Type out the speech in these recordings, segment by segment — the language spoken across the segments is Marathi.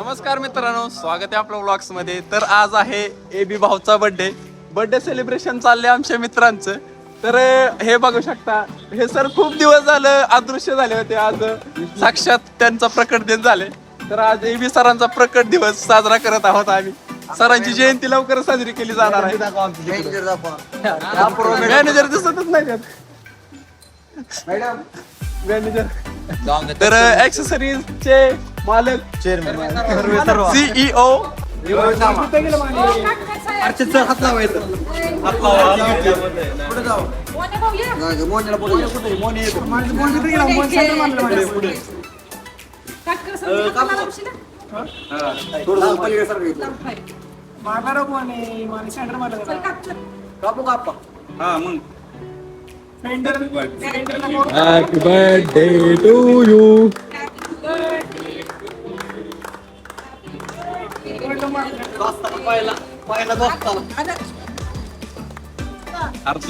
नमस्कार मित्रांनो, स्वागत आहे आपल्या व्लॉग्स मध्ये. तर आज आहे AB भाऊचा बर्थडे सेलिब्रेशन चालले आमच्या मित्रांचं. तर हे बघू शकता, हे सर खूप दिवस झालं अदृश्य झाले होते. आज साक्षात त्यांचा प्रकट दिन झाले. तर आज AB सरांचा प्रकट दिवस साजरा करत आहोत आम्ही. सरांची जयंती लवकर साजरी केली जाणार आहे. मॅनेजर दिसतच नाही त्यात. मॅनेजर तर ऍक्सेसरीजचे मालक CEO Happy birthday to you.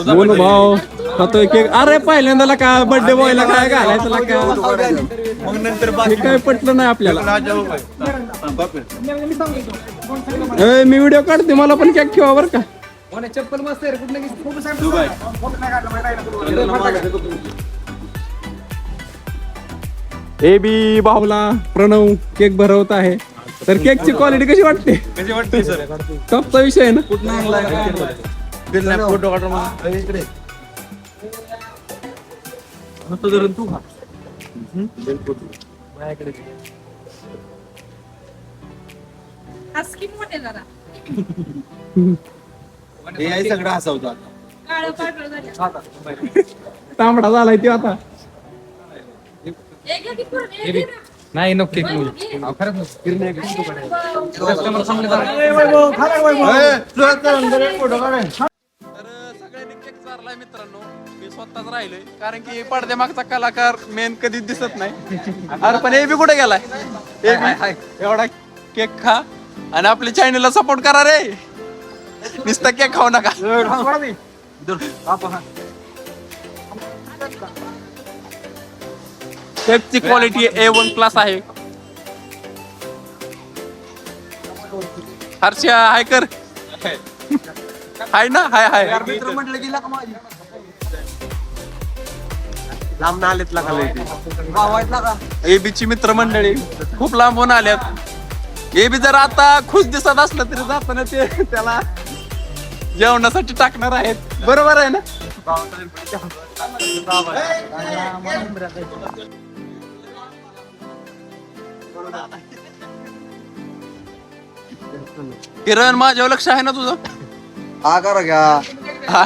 बोल भाऊ खातोय केक. अरे पहिल्यांदा का बर्थडे बॉयला काय घालायचं का मग नंतर काय पटलं नाही आपल्याला. मी व्हिडिओ काढते, मला पण केक ठेवा बरं का. चप्पल मस्त AB भाऊला प्रणव केक भरवत आहे. तर केकची क्वालिटी कशी वाटते? सर कपचा विषय आहे ना. फोटो तू सगळं हसवतो. तांबडा झालाय ते आता. नाही नक्की सगळ्यांनी केक चारलाय मित्रांनो. मी स्वतःच राहिलोय कारण की पडद्यामागचा कलाकार मेन कधीच दिसत नाही. अरे पण AB कुठे गेलाय? एवढा केक खा आणि आपल्या चॅनलला सपोर्ट करा रे. नुसता केक खाऊ नका. केकची क्वालिटी A1 क्लास आहे. हर्षा हाय कर. हाय ना. हाय मित्र म्हटलं की लांब आलेत AB ची मित्र मंडळी खूप लांबून आल्यात. AB जर आता खुश दिसत असलं तरी जाताना ते त्याला जेवणासाठी टाकणार आहेत. बरोबर आहे ना. किरण माझ्यावर लक्ष आहे ना तुझं? हा करा घ्या. हा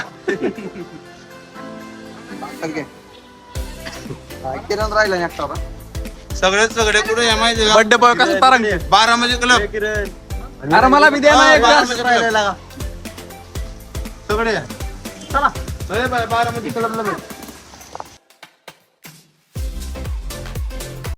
किरण राहिला नाही एकटा. सगळे कुठे माहिती बर्थडे बॉय कसं तारंग 12 म्हणजे क्लब अरे मला बी द्या ना एक ग्लास. सगळे चला 12 मध्ये क्लबला